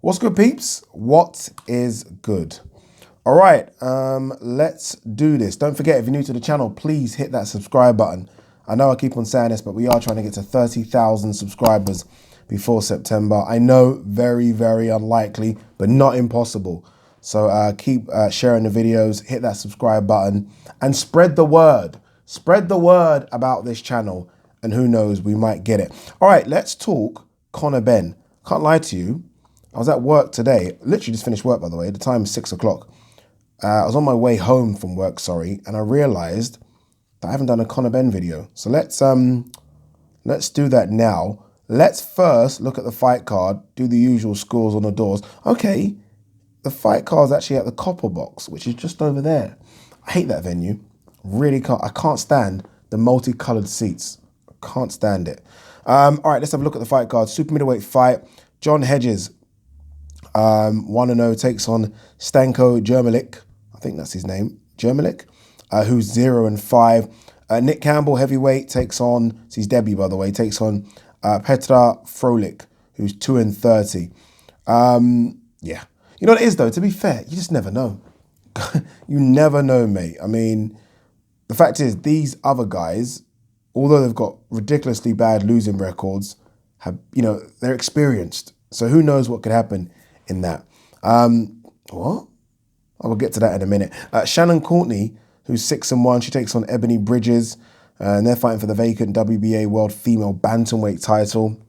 What's good, peeps? What is good? All right, let's do this. Don't forget, if you're new to the channel, please hit that subscribe button. I know I keep on saying this, but we are trying to get to 30,000 subscribers before September. I know, very, very unlikely, but not impossible. So keep sharing the videos, hit that subscribe button, and spread the word. Spread the word about this channel, and who knows, we might get it. All right, let's talk Conor Benn. Can't lie to you. I was at work today, literally just finished work, by the way. The time is 6 o'clock. I was on my way home from work, and I realized that I haven't done a Conor Benn video. So let's do that now. Let's first look at the fight card, do the usual scores on the doors. Okay, the fight card's actually at the Copper Box, which is just over there. I hate that venue. Really can't. I can't stand the multicolored seats. I can't stand it. All right, let's have a look at the fight card. Super middleweight fight. John Hedges, 1-0, takes on Stanko Jermalik. I think that's his name, Jermalik, who's 0-5. Nick Campbell, heavyweight, takes on, it's his debut, by the way, takes on Petra Frolik, who's 2-30. Yeah. You know what it is, though? To be fair, you just never know. You never know, mate. I mean, the fact is, these other guys, although they've got ridiculously bad losing records, have, they're experienced. So who knows what could happen in that. What? I will get to that in a minute. Shannon Courtney, who's 6-1, she takes on Ebony Bridges, and they're fighting for the vacant WBA World Female Bantamweight title.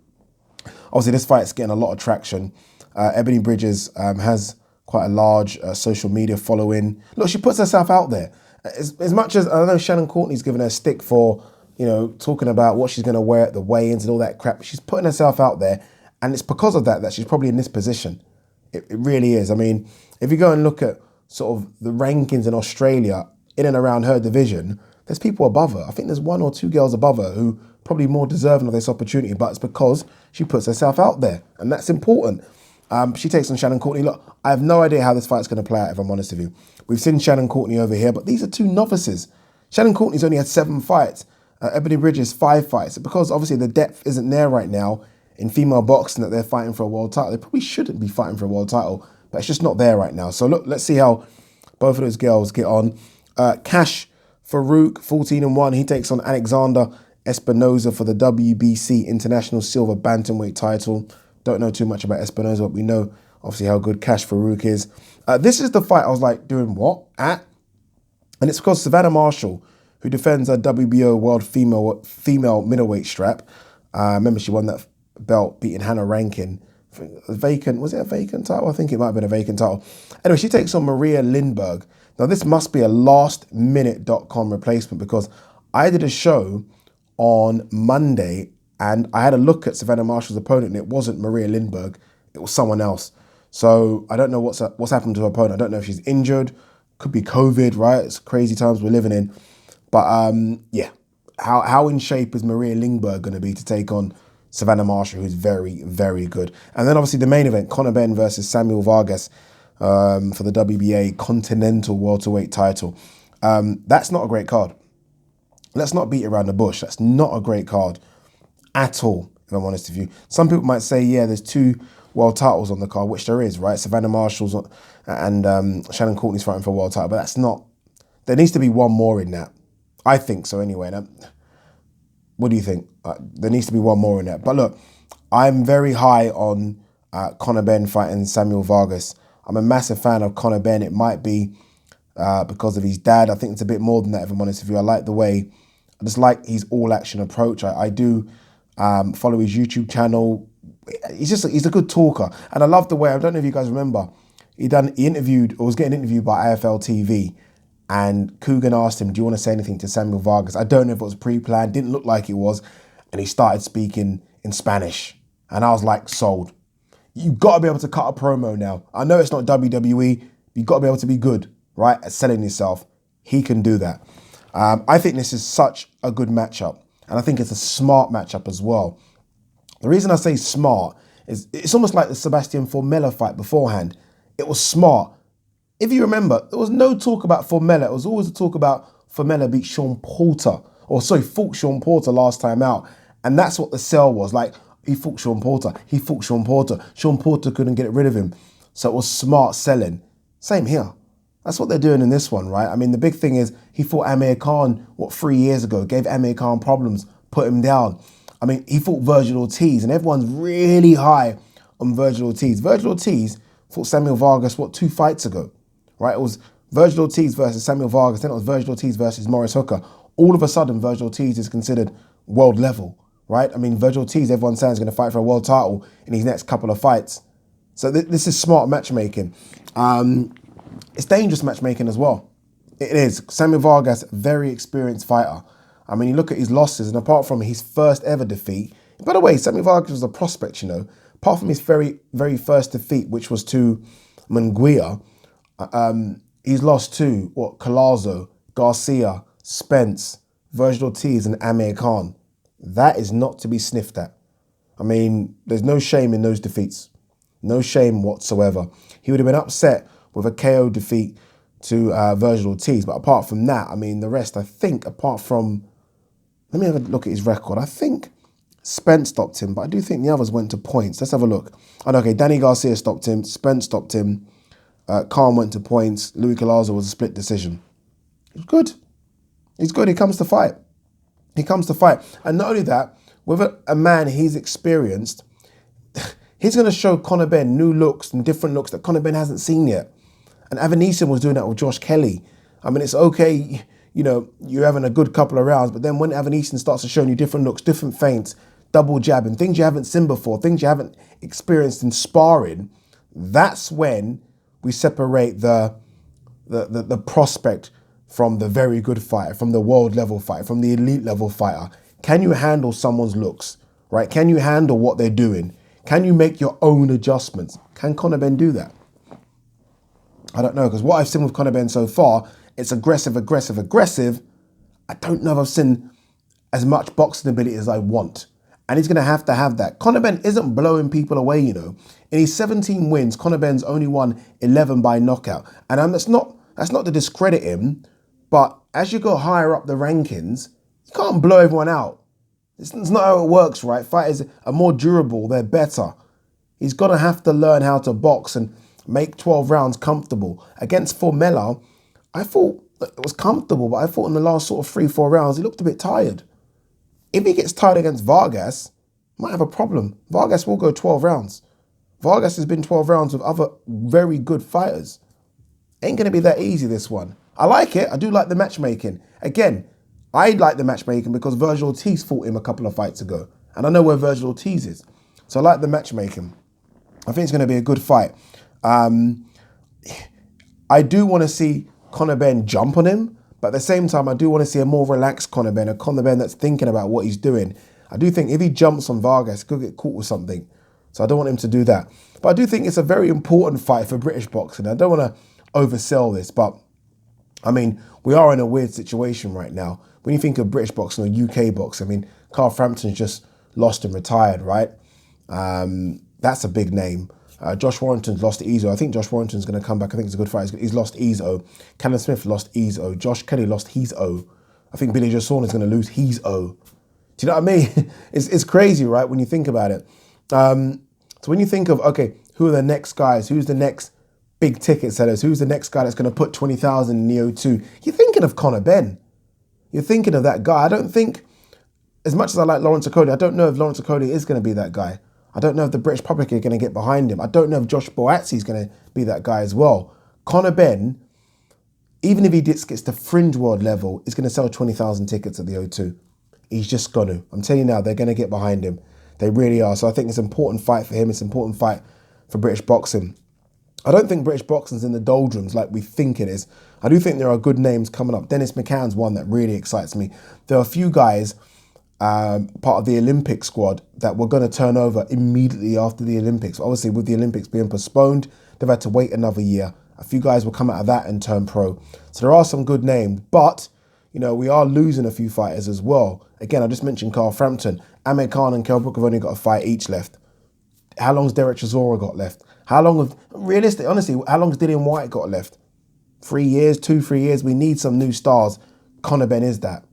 Obviously, this fight's getting a lot of traction. Ebony Bridges has quite a large social media following. Look, she puts herself out there. As much as I know Shannon Courtney's given her stick for, talking about what she's going to wear at the weigh-ins and all that crap, she's putting herself out there, and it's because of that she's probably in this position. It really is. I mean, if you go and look at sort of the rankings in Australia, in and around her division, there's people above her. I think there's 1 or 2 girls above her who probably more deserving of this opportunity, but it's because she puts herself out there, and that's important. She takes on Shannon Courtney. Look, I have no idea how this fight's going to play out, if I'm honest with you. We've seen Shannon Courtney over here, but these are 2 novices. Shannon Courtney's only had 7 fights. Ebony Bridges, 5 fights. Because obviously the depth isn't there right now in female boxing that they're fighting for a world title. They probably shouldn't be fighting for a world title, but it's just not there right now. So look, let's see how both of those girls get on. Cash Farouk, 14-1. He takes on Alexander Espinoza for the WBC International Silver Bantamweight title. Don't know too much about Espinoza, but we know obviously how good Cash Farouk is. This is the fight I was like, doing what at? And it's because Savannah Marshall, who defends her WBO World Female Middleweight strap. Remember, she won that belt, beating Hannah Rankin. Was it a vacant title? I think it might have been a vacant title. Anyway, she takes on Maria Lindberg. Now, this must be a lastminute.com replacement, because I did a show on Monday and I had a look at Savannah Marshall's opponent, and it wasn't Maria Lindberg. It was someone else. So I don't know what's happened to her opponent. I don't know if she's injured. Could be COVID, right? It's crazy times we're living in. But yeah, how in shape is Maria Lindberg going to be to take on Savannah Marshall, who's very, very good? And then obviously the main event, Conor Benn versus Samuel Vargas for the WBA Continental Welterweight title. That's not a great card. Let's not beat around the bush. That's not a great card at all, if I'm honest with you. Some people might say, yeah, there's 2 world titles on the card, which there is, right? Savannah Marshall's and Shannon Courtney's fighting for a world title, but that's not, there needs to be one more in that. I think so anyway. Now, what do you think? There needs to be one more in that. But look, I'm very high on Conor Benn fighting Samuel Vargas. I'm a massive fan of Conor Benn. It might be because of his dad. I think it's a bit more than that, if I'm honest with you. I like the way, I just like his all-action approach. I do follow his YouTube channel. He's a good talker. And I love the way, I don't know if you guys remember, he was getting interviewed by AFL TV, and Coogan asked him, do you want to say anything to Samuel Vargas? I don't know if it was pre-planned, didn't look like it was. And he started speaking in Spanish. And I was like, sold. You've got to be able to cut a promo now. I know it's not WWE, but you've got to be able to be good, right, at selling yourself. He can do that. I think this is such a good matchup. And I think it's a smart matchup as well. The reason I say smart is it's almost like the Sebastian Formella fight beforehand. It was smart. If you remember, there was no talk about Formella. It was always a talk about Formella beat Sean Porter. Fought Sean Porter last time out. And that's what the sell was. Like, He fought Sean Porter. He fought Sean Porter. Sean Porter couldn't get rid of him. So it was smart selling. Same here. That's what they're doing in this one, right? I mean, the big thing is he fought Amir Khan, 3 years ago, gave Amir Khan problems, put him down. I mean, he fought Virgil Ortiz, and everyone's really high on Virgil Ortiz. Virgil Ortiz fought Samuel Vargas, 2 fights ago, right? It was Virgil Ortiz versus Samuel Vargas, then it was Virgil Ortiz versus Maurice Hooker. All of a sudden, Virgil Ortiz is considered world level, right? I mean, Virgil Ortiz, everyone's saying is going to fight for a world title in his next couple of fights. So this is smart matchmaking. It's dangerous matchmaking as well. It is. Samuel Vargas, very experienced fighter. I mean, you look at his losses, and apart from his first ever defeat, by the way, Samuel Vargas was a prospect, you know. Apart from his very, very first defeat, which was to Munguia, he's lost to, Collazo, Garcia, Spence, Virgil Ortiz, and Amir Khan. That is not to be sniffed at. I mean, there's no shame in those defeats. No shame whatsoever. He would have been upset with a KO defeat to Virgil Ortiz. But apart from that, I mean, the rest, I think, apart from... Let me have a look at his record. I think Spence stopped him, but I do think the others went to points. Let's have a look. Oh, okay, Danny Garcia stopped him. Spence stopped him. Khan went to points. Louis Collazo was a split decision. He's good. He's good. He comes to fight. He comes to fight. And not only that, with a man he's experienced, he's going to show Conor Benn new looks and different looks that Conor Benn hasn't seen yet. And Evan was doing that with Josh Kelly. I mean, it's okay, you know, you're having a good couple of rounds, but then when Evan starts to show you different looks, different feints, double jabbing, things you haven't seen before, things you haven't experienced in sparring, that's when we separate the prospect from the very good fighter, from the world level fighter, from the elite level fighter. Can you handle someone's looks, right? Can you handle what they're doing? Can you make your own adjustments? Can Conor Benn do that? I don't know, because what I've seen with Conor Benn so far, it's aggressive, aggressive, aggressive. I don't know if I've seen as much boxing ability as I want. And he's going to have that. Conor Benn isn't blowing people away, you know. In his 17 wins, Conor Benn's only won 11 by knockout. And that's not to discredit him, but as you go higher up the rankings, you can't blow everyone out. It's not how it works, right? Fighters are more durable, they're better. He's going to have to learn how to box and make 12 rounds comfortable. Against Formella, I thought it was comfortable, but I thought in the last sort of 3-4 rounds, he looked a bit tired. If he gets tired against Vargas, might have a problem. Vargas will go 12 rounds. Vargas has been 12 rounds with other very good fighters. Ain't going to be that easy, this one. I like it. I do like the matchmaking. Again, I like the matchmaking because Virgil Ortiz fought him a couple of fights ago. And I know where Virgil Ortiz is. So I like the matchmaking. I think it's going to be a good fight. I do want to see Conor Benn jump on him, but at the same time, I do want to see a more relaxed Conor Benn, a Conor Benn that's thinking about what he's doing. I do think if he jumps on Vargas, he could get caught with something. So I don't want him to do that. But I do think it's a very important fight for British boxing. I don't want to oversell this, but I mean, we are in a weird situation right now. When you think of British boxing or UK boxing, I mean, Carl Frampton's just lost and retired, right? That's a big name. Josh Warrington's lost to Izzo. I think Josh Warrington's going to come back. I think it's a good fight. He's lost Izzo. Callum Smith lost Izzo. Josh Kelly lost his O. I think Billy Joe Saunders is going to lose his O. Do you know what I mean? It's crazy, right, when you think about it. So when you think of, okay, who are the next guys? Who's the next big ticket sellers? Who's the next guy that's going to put 20,000 in the O2? You're thinking of Conor Benn. You're thinking of that guy. I don't think, as much as I like Lawrence Okoli, I don't know if Lawrence Okoli is going to be that guy. I don't know if the British public are going to get behind him. I don't know if Josh Boazzi is going to be that guy as well. Conor Benn, even if he gets to fringe world level, is going to sell 20,000 tickets at the O2. He's just going to. I'm telling you now, they're going to get behind him. They really are. So I think it's an important fight for him. It's an important fight for British boxing. I don't think British boxing's in the doldrums like we think it is. I do think there are good names coming up. Dennis McCann's one that really excites me. There are a few guys, part of the Olympic squad, that were going to turn over immediately after the Olympics. Obviously, with the Olympics being postponed, they've had to wait another year. A few guys will come out of that and turn pro. So there are some good names, but you know, we are losing a few fighters as well. Again, I just mentioned Carl Frampton. Amir Khan and Kell Brook have only got a fight each left. How long's Derek Chisora got left? How long have, realistically, honestly, how long's Dillian White got left? 3 years, 2-3 years. We need some new stars. Conor Benn is that.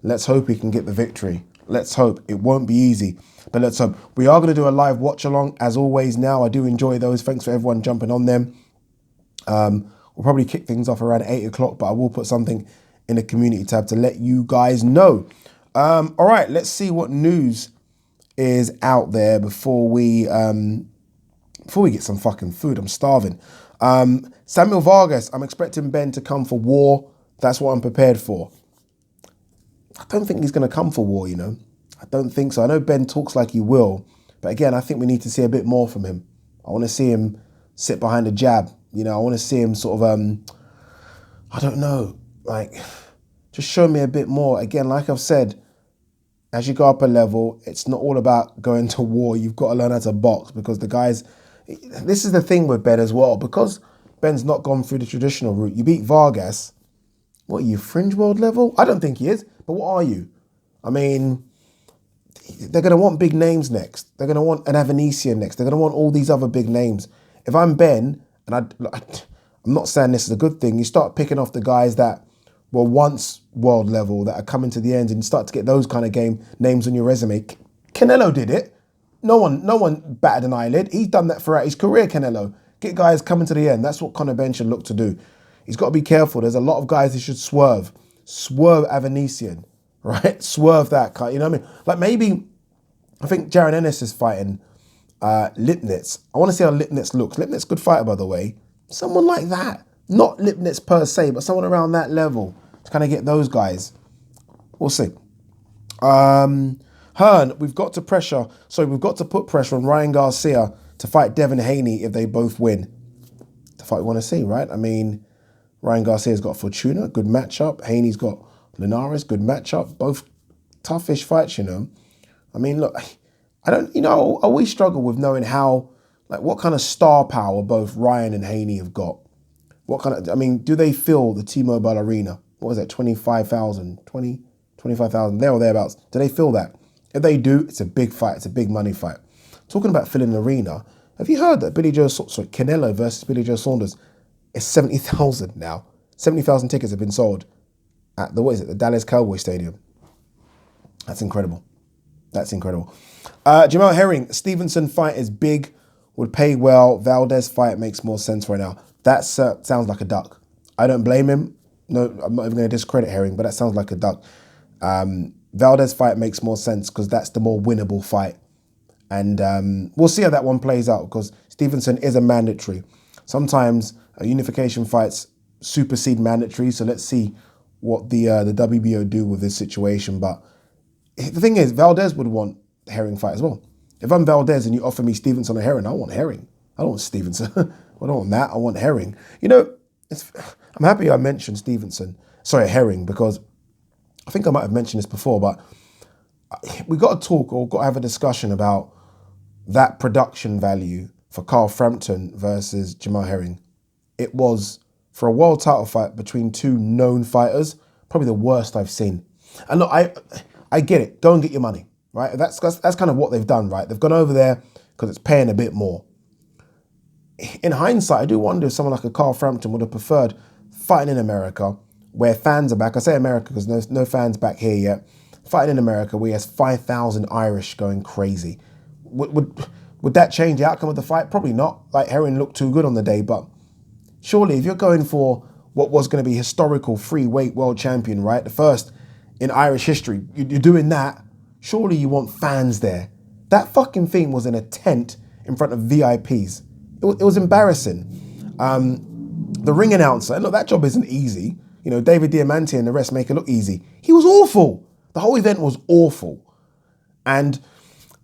Let's hope he can get the victory. Let's hope. It won't be easy, but let's hope. We are going to do a live watch along as always now. I do enjoy those. Thanks for everyone jumping on them. We'll probably kick things off around 8 o'clock, but I will put something in the community tab to let you guys know. All right, let's see what news is out there before we get some fucking food. I'm starving. Samuel Vargas, I'm expecting Ben to come for war. That's what I'm prepared for. I don't think he's going to come for war, you know. I don't think so. I know Ben talks like he will, but again, I think we need to see a bit more from him. I want to see him sit behind a jab. You know, I want to see him sort of, I don't know, like, just show me a bit more. Again, like I've said, as you go up a level, it's not all about going to war. You've got to learn how to box because the guys, this is the thing with Ben as well, because Ben's not gone through the traditional route. You beat Vargas. What are you, fringe world level? I don't think he is, but what are you? I mean, they're going to want big names next. They're going to want an Avanesian next. They're going to want all these other big names. If I'm Ben, and I'm not saying this is a good thing, you start picking off the guys that were once world level that are coming to the end and you start to get those kind of names on your resume. Canelo did it. No one batted an eyelid. He's done that throughout his career, Canelo. Get guys coming to the end. That's what CONOR BENN should look to do. He's got to be careful. There's a lot of guys he should swerve. Swerve Avanesian, right? Swerve that guy. You know what I mean? Like maybe, I think Jaron Ennis is fighting Lipnitz. I want to see how Lipnitz looks. Lipnitz, good fighter, by the way. Someone like that. Not Lipnitz per se, but someone around that level to kind of get those guys. We'll see. Hearn, we've got to put pressure on Ryan Garcia to fight Devin Haney if they both win. The fight we want to see, right? I mean, Ryan Garcia's got Fortuna, good matchup. Haney's got Linares, good matchup. Both toughish fights, you know. I mean, look, I always struggle with knowing what kind of star power both Ryan and Haney have got. Do they fill the T-Mobile Arena? What was that, 25,000, there or thereabouts? Do they fill that? If they do, it's a big fight. It's a big money fight. Talking about filling the arena, have you heard that Canelo versus Billy Joe Saunders is 70,000 now? 70,000 tickets have been sold at the Dallas Cowboy Stadium. That's incredible. Jamal Herring, Stevenson fight is big, would pay well. Valdez fight makes more sense right now. That sounds like a duck. I don't blame him. No, I'm not even going to discredit Herring, but that sounds like a duck. Valdez fight makes more sense because that's the more winnable fight. And we'll see how that one plays out because Stevenson is a mandatory. Sometimes unification fights supersede mandatory, so let's see what the WBO do with this situation. But the thing is, Valdez would want the Herring fight as well. If I'm Valdez and you offer me Stevenson or Herring, I want Herring. I don't want Stevenson. I don't want that. I want Herring. You know, I'm happy I mentioned Herring, because I think I might have mentioned this before, but we got to talk or got to have a discussion about that production value for Carl Frampton versus Jamal Herring. It was, for a world title fight between two known fighters, probably the worst I've seen. And look, I get it. Go and get your money, right? That's kind of what they've done, right? They've gone over there because it's paying a bit more. In hindsight, I do wonder if someone like a Carl Frampton would have preferred fighting in America, where fans are back. I say America because no fans back here yet. Fighting in America where he has 5,000 Irish going crazy. Would that change the outcome of the fight? Probably not. Like, Herring looked too good on the day, but surely if you're going for what was going to be historical free weight world champion, right? The first in Irish history, you're doing that. Surely you want fans there. That fucking thing was in a tent in front of VIPs. It was embarrassing. The ring announcer, and look, that job isn't easy. You know, David Diamante and the rest make it look easy. He was awful. The whole event was awful. And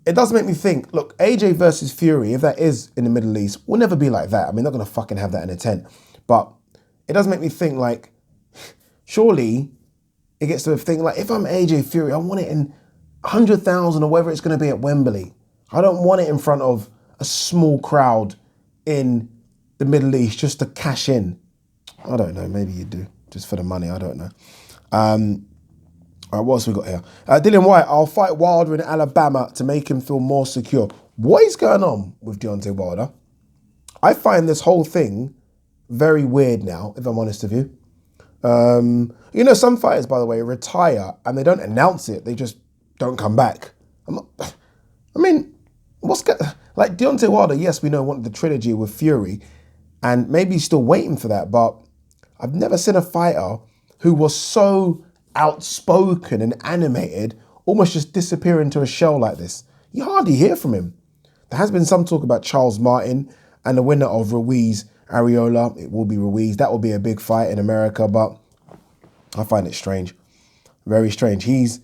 it does make me think, look, AJ versus Fury, if that is in the Middle East, will never be like that. I mean, they're not going to fucking have that in a tent. But it does make me think, like, surely it gets to a thing, like, if I'm AJ Fury, I want it in 100,000 or whatever it's going to be at Wembley. I don't want it in front of a small crowd in the Middle East just to cash in. I don't know. Maybe you do. Just for the money. I don't know. All right, what else we got here? Dillian White, I'll fight Wilder in Alabama to make him feel more secure. What is going on with Deontay Wilder? I find this whole thing very weird now, if I'm honest with you. You know, some fighters, by the way, retire and they don't announce it. They just don't come back. I mean, like Deontay Wilder, yes, we know wanted the trilogy with Fury, and maybe he's still waiting for that, but I've never seen a fighter who was so outspoken and animated almost just disappear into a shell like this. You hardly hear from him. There has been some talk about Charles Martin and the winner of Ruiz Arreola. It will be Ruiz. That will be a big fight in America, but I find it strange. Very strange. He's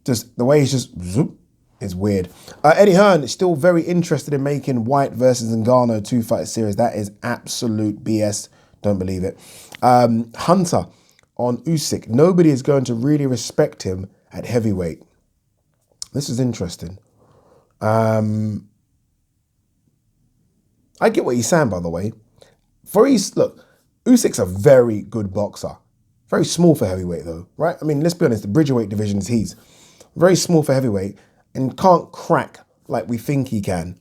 just, the way he's just, zoop, is weird. Eddie Hearn is still very interested in making White versus Ngannou 2-fight series. That is absolute BS. Don't believe it. Hunter on Usyk. Nobody is going to really respect him at heavyweight. This is interesting. I get what he's saying, by the way. Look, Usyk's a very good boxer. Very small for heavyweight, though, right? I mean, let's be honest, the Bridgerweight division is his. Very small for heavyweight and can't crack like we think he can.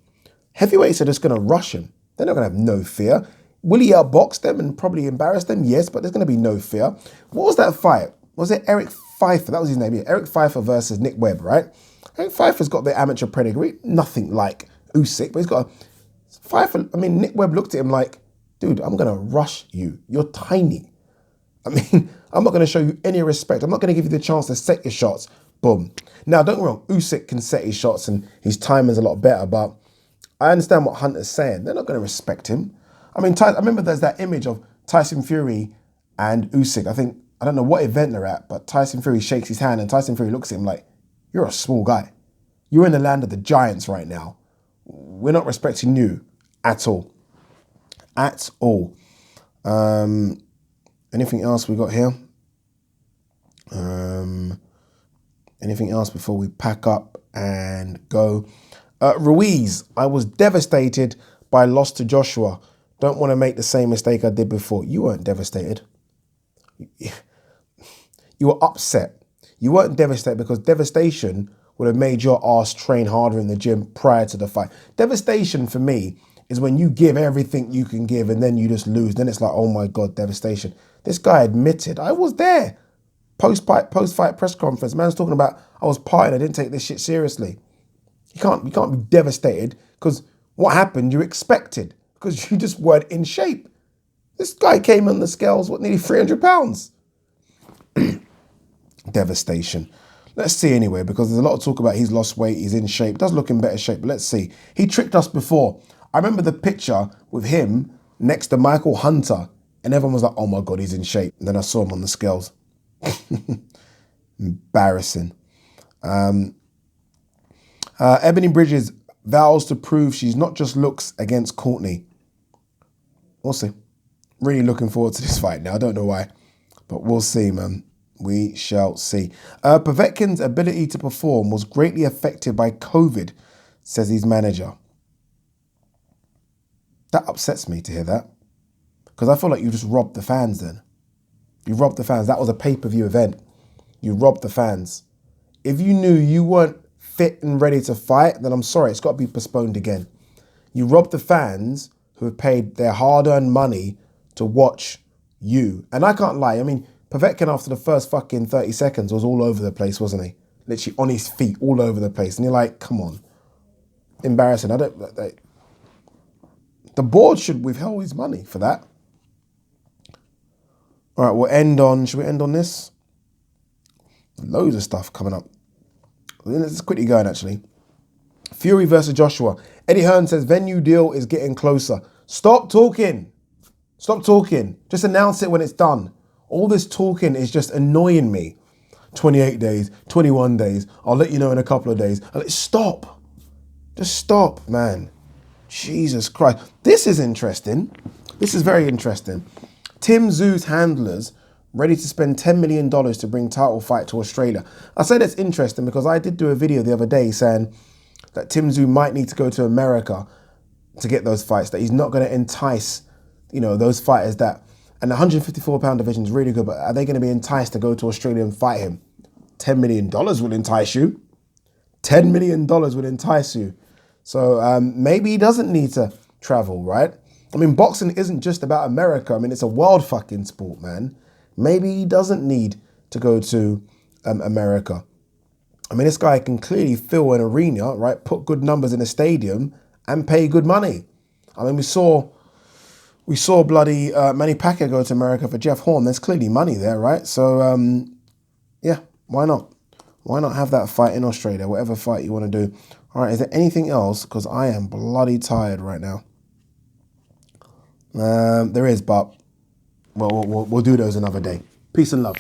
Heavyweights are just going to rush him. They're not going to have no fear. Will he outbox them and probably embarrass them? Yes, but there's going to be no fear. What was that fight? Was it Eric Pfeiffer? That was his name. Yeah, Eric Pfeiffer versus Nick Webb, right? Eric Pfeiffer's got the amateur pedigree. Nothing like Usyk, but he's got a... Pfeiffer, I mean, Nick Webb looked at him like, dude, I'm going to rush you. You're tiny. I mean, I'm not going to show you any respect. I'm not going to give you the chance to set your shots. Boom. Now, don't get me wrong. Usyk can set his shots and his timing's a lot better, but I understand what Hunter's saying. They're not going to respect him. I mean, I remember there's that image of Tyson Fury and Usyk. I don't know what event they're at, but Tyson Fury shakes his hand and Tyson Fury looks at him like, you're a small guy. You're in the land of the giants right now. We're not respecting you at all. At all. Anything else we got here? Anything else before we pack up and go? Ruiz, I was devastated by loss to Joshua. Don't want to make the same mistake I did before. You weren't devastated. You were upset. You weren't devastated because devastation would have made your ass train harder in the gym prior to the fight. Devastation for me is when you give everything you can give and then you just lose. Then it's like, oh my God, devastation. This guy admitted, I was there. Post-fight press conference, man's talking about, I was partying, I didn't take this shit seriously. You can't be devastated because what happened you expected because you just weren't in shape. This guy came on the scales, nearly 300 pounds. Devastation. Let's see anyway, because there's a lot of talk about he's lost weight, he's in shape, does look in better shape, but let's see. He tricked us before. I remember the picture with him next to Michael Hunter, and everyone was like, oh my God, he's in shape. And then I saw him on the scales. Embarrassing. Ebony Bridges vows to prove she's not just looks against Courtney. We'll see. Really looking forward to this fight now. I don't know why, but we'll see, man. We shall see. Povetkin's ability to perform was greatly affected by COVID, says his manager. That upsets me to hear that, because I feel like you just robbed the fans then. You robbed the fans. That was a pay-per-view event. You robbed the fans. If you knew you weren't fit and ready to fight, then I'm sorry, it's got to be postponed again. You robbed the fans who have paid their hard-earned money to watch you. And I can't lie. I mean, Povetkin after the first fucking 30 seconds was all over the place, wasn't he? Literally on his feet, all over the place. And you're like, come on. Embarrassing. The board should withhold his money for that. All right, should we end on this? Loads of stuff coming up. Let's quickly go actually. Fury versus Joshua. Eddie Hearn says venue deal is getting closer. Stop talking. Stop talking. Just announce it when it's done. All this talking is just annoying me. 28 days, 21 days. I'll let you know in a couple of days. Stop. Just stop, man. Jesus Christ. This is interesting. This is very interesting. Tim Tszú's handlers ready to spend $10 million to bring title fight to Australia. I say that's interesting because I did do a video the other day saying that Tim Tszú might need to go to America to get those fights, that he's not going to entice, those fighters that, and the 154-pound division is really good, but are they going to be enticed to go to Australia and fight him? $10 million will entice you. $10 million would entice you. So maybe he doesn't need to travel, right? I mean, boxing isn't just about America. I mean, it's a world fucking sport, man. Maybe he doesn't need to go to America. I mean, this guy can clearly fill an arena, right? Put good numbers in a stadium and pay good money. I mean, we saw bloody Manny Pacquiao go to America for Jeff Horn. There's clearly money there, right? So, yeah, why not? Why not have that fight in Australia, whatever fight you want to do? All right, is there anything else? Because I am bloody tired right now. There is, but well, we'll do those another day. Peace and love.